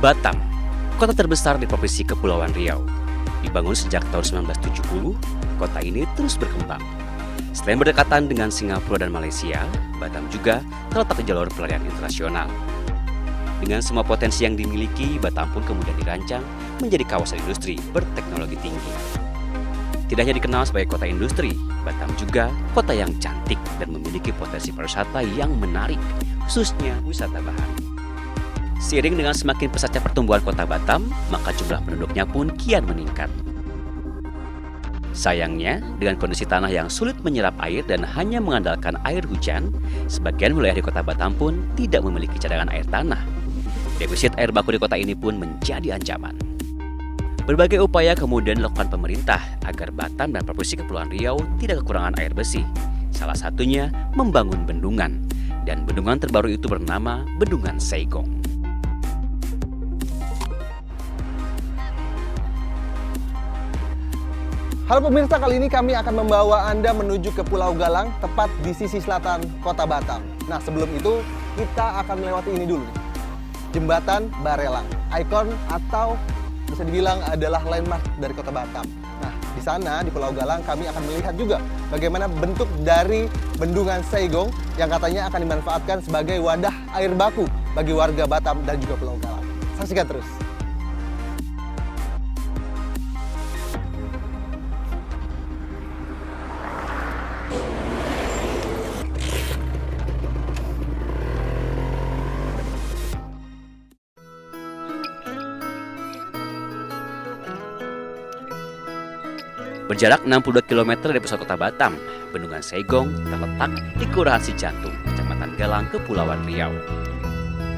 Batam, kota terbesar di Provinsi Kepulauan Riau. Dibangun sejak tahun 1970, kota ini terus berkembang. Selain berdekatan dengan Singapura dan Malaysia, Batam juga terletak di jalur pelarian internasional. Dengan semua potensi yang dimiliki, Batam pun kemudian dirancang menjadi kawasan industri berteknologi tinggi. Tidak hanya dikenal sebagai kota industri, Batam juga kota yang cantik dan memiliki potensi pariwisata yang menarik, khususnya wisata bahari. Seiring dengan semakin pesatnya pertumbuhan kota Batam, maka jumlah penduduknya pun kian meningkat. Sayangnya, dengan kondisi tanah yang sulit menyerap air dan hanya mengandalkan air hujan, sebagian wilayah di kota Batam pun tidak memiliki cadangan air tanah. Defisit air baku di kota ini pun menjadi ancaman. Berbagai upaya kemudian dilakukan pemerintah agar Batam dan Provinsi Kepulauan Riau tidak kekurangan air bersih. Salah satunya membangun bendungan, dan bendungan terbaru itu bernama Bendungan Saigong. Halo pemirsa, kali ini kami akan membawa Anda menuju ke Pulau Galang, tepat di sisi selatan kota Batam. Nah, sebelum itu kita akan melewati ini dulu nih. Jembatan Barelang, ikon atau bisa dibilang adalah landmark dari kota Batam. Nah, di sana di Pulau Galang kami akan melihat juga bagaimana bentuk dari Bendungan Saigong yang katanya akan dimanfaatkan sebagai wadah air baku bagi warga Batam dan juga Pulau Galang. Saksikan terus. Berjarak 62 km dari pusat kota Batam, Bendungan Saigong terletak di Kelurahan Cijantung, Kecamatan Galang, Kepulauan Riau.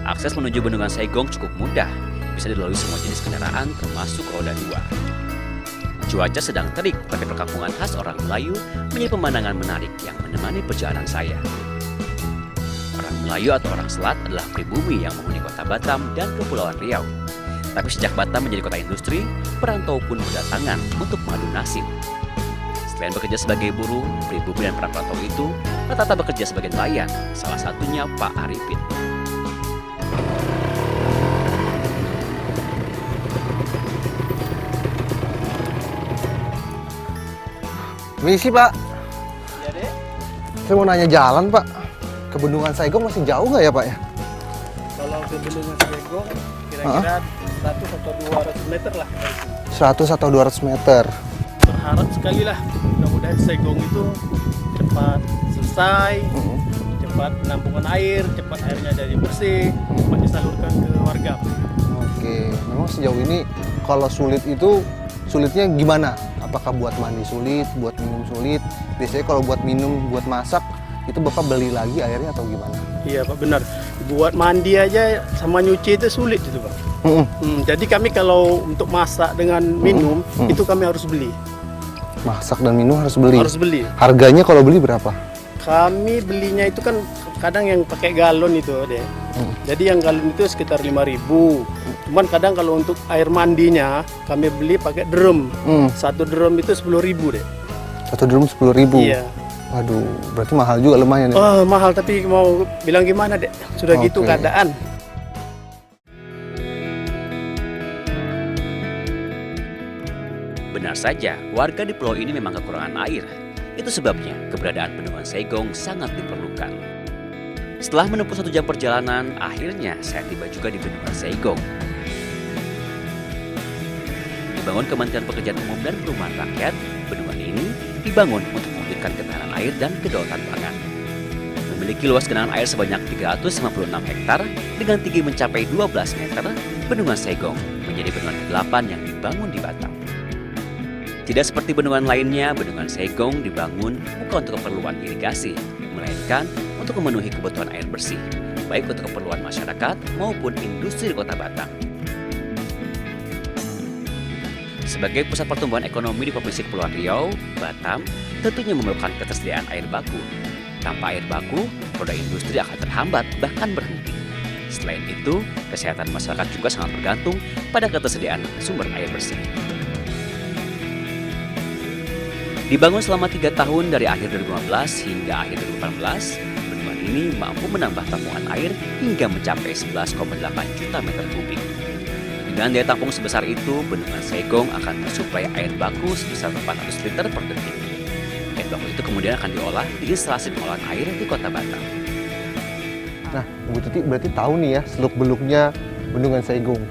Akses menuju Bendungan Saigong cukup mudah, bisa dilalui semua jenis kendaraan termasuk roda 2. Cuaca sedang terik, tapi perkampungan khas orang Melayu menjadi pemandangan menarik yang menemani perjalanan saya. Orang Melayu atau orang Selat adalah pribumi yang menghuni kota Batam dan Kepulauan Riau. Tapi sejak Batam menjadi kota industri, perantau pun berdatangan untuk mengadu nasib. Selain bekerja sebagai buruh, pribumi dan para perantau itu rata-rata bekerja sebagai nelayan, salah satunya Pak Arifin. Misi Pak, Ya deh, saya mau nanya jalan Pak. Ke Bendungan Saigong masih jauh nggak ya Pak ya? kalau ke Bendungan Saigong kira-kira 100 atau 200 meter lah dari sini. 100 atau 200 meter. Berharap sekali lah, mudah-mudahan Saigong itu cepat selesai, cepat penampungan air, cepat airnya jadi bersih, cepat disalurkan ke warga. Oke, memang sejauh ini kalau sulit itu sulitnya gimana? Apakah buat mandi sulit, buat minum sulit? Biasanya kalau buat minum, buat masak, itu Bapak beli lagi airnya atau gimana? Iya Pak, benar. Buat mandi aja sama nyuci itu sulit itu Pak. Jadi kami kalau untuk masak dengan minum, itu kami harus beli. Masak dan minum harus beli? Harus beli. Harganya kalau beli berapa? Kami belinya itu kan kadang yang pakai galon itu deh. Jadi yang galon itu sekitar 5.000. Cuman kadang kalau untuk air mandinya kami beli pakai drum. Satu drum itu 10.000 deh. Satu drum 10.000? Iya. Waduh, berarti mahal juga lumayan ya? Oh, mahal, tapi mau bilang gimana deh. Sudah gitu Oke. keadaan. Benar saja, warga di pulau ini memang kekurangan air. Itu sebabnya keberadaan Bendungan Saigong sangat diperlukan. Setelah menempuh 1 jam perjalanan, akhirnya saya tiba juga di Bendungan Saigong. Dibangun Kementerian Pekerjaan Umum dan Perumahan Rakyat, bendungan ini dibangun untuk mewujudkan ketahanan air dan kedaulatan pangan. Memiliki luas genangan air sebanyak 356 hektar dengan tinggi mencapai 12 meter, Bendungan Saigong menjadi bendungan ke-8 yang dibangun di Batam. Tidak seperti bendungan lainnya, Bendungan Saigong dibangun bukan untuk keperluan irigasi, melainkan untuk memenuhi kebutuhan air bersih, baik untuk keperluan masyarakat maupun industri di kota Batam. Sebagai pusat pertumbuhan ekonomi di Provinsi Kepulauan Riau, Batam tentunya memerlukan ketersediaan air baku. Tanpa air baku, roda industri akan terhambat bahkan berhenti. Selain itu, kesehatan masyarakat juga sangat bergantung pada ketersediaan sumber air bersih. Dibangun selama 3 tahun dari akhir 2015 hingga akhir 2018, bendungan ini mampu menambah tampungan air hingga mencapai 11,8 juta meter kubik. Dengan daya tampung sebesar itu, Bendungan Saigong akan mensuplai air baku sebesar 400 liter per detik. Air baku itu kemudian akan diolah di instalasi pengolahan air di Kota Batam. Nah, Bu Tuti berarti tahu nih ya seluk-beluknya Bendungan Saigong.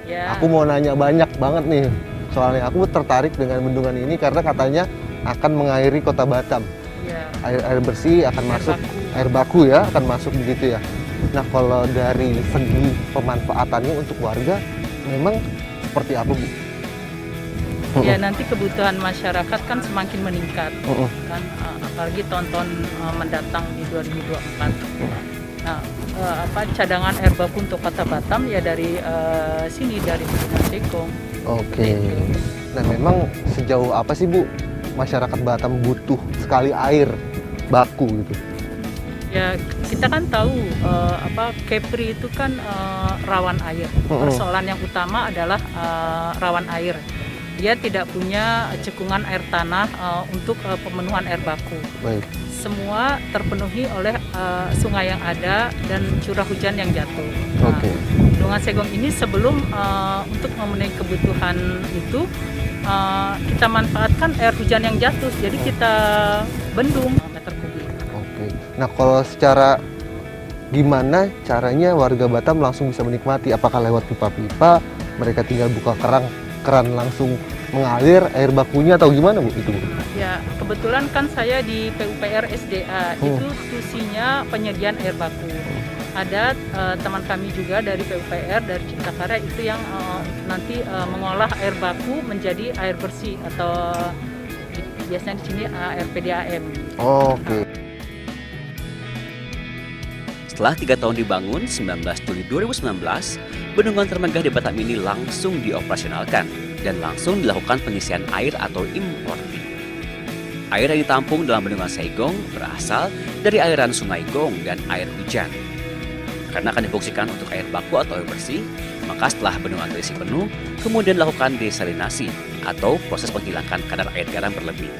Ya. Aku mau nanya banyak banget nih. Soalnya aku tertarik dengan bendungan ini karena katanya akan mengairi Kota Batam. Ya. Air bersih akan masuk, air baku ya akan masuk begitu ya. Nah, kalau dari segi pemanfaatannya untuk warga memang seperti apa, Bu? Ya, nanti kebutuhan masyarakat kan semakin meningkat, kan apalagi tahun-tahun mendatang di 2024. Nah, cadangan air baku untuk Kota Batam ya dari sini, dari Bendungan Saigong. Oke. Nah, memang sejauh apa sih, Bu, masyarakat Batam butuh sekali air baku gitu? Ya, kita kan tahu Kepri itu kan rawan air. Persoalan yang utama adalah rawan air. Dia tidak punya cekungan air tanah untuk pemenuhan air baku. Baik. Semua terpenuhi oleh sungai yang ada dan curah hujan yang jatuh. Nah, Oke. Bendungan Saigong ini sebelum untuk memenuhi kebutuhan itu kita manfaatkan air hujan yang jatuh, jadi kita bendung meter kubik. Oke. Nah, kalau secara gimana caranya warga Batam langsung bisa menikmati? Apakah lewat pipa-pipa? Mereka tinggal buka keran langsung mengalir air bakunya atau gimana, Bu? Itu, Bu? Ya, kebetulan kan saya di PUPR SDA, itu tusinya penyediaan air baku. Ada teman kami juga dari PUPR, dari Cipta Karya itu yang nanti mengolah air baku menjadi air bersih atau biasanya di sini air PDAM. Oke. Setelah 3 tahun dibangun, 19 Juli 2019, bendungan termegah di Batam ini langsung dioperasionalkan dan langsung dilakukan pengisian air atau importing. Air yang ditampung dalam Bendungan Saigong berasal dari aliran Sungai Gong dan air hujan. Karena akan difungsikan untuk air baku atau air bersih, maka setelah bendungan terisi penuh, kemudian dilakukan desalinasi atau proses menghilangkan kadar air garam berlebih.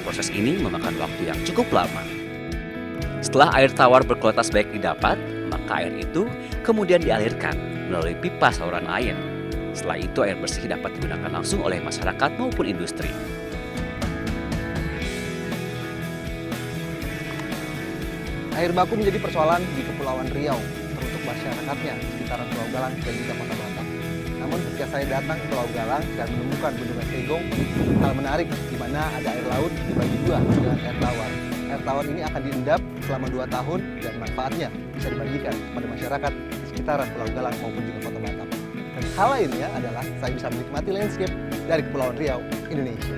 Proses ini memakan waktu yang cukup lama. Setelah air tawar berkualitas baik didapat, maka air itu kemudian dialirkan melalui pipa saluran air. Setelah itu air bersih dapat digunakan langsung oleh masyarakat maupun industri. Air baku menjadi persoalan di Kepulauan Riau, teruntuk masyarakatnya di sekitaran Pulau Galang dan juga Kota Batam. Namun ketika saya datang ke Pulau Galang dan menemukan Bendungan Saigong, hal menarik di mana ada air laut dibagi dua dengan air tawar. Air tawar ini akan diendap selama 2 tahun dan manfaatnya bisa dibagikan kepada masyarakat di sekitaran Pulau Galang maupun juga Kota Batam. Dan hal lainnya adalah saya bisa menikmati landscape dari Kepulauan Riau, Indonesia.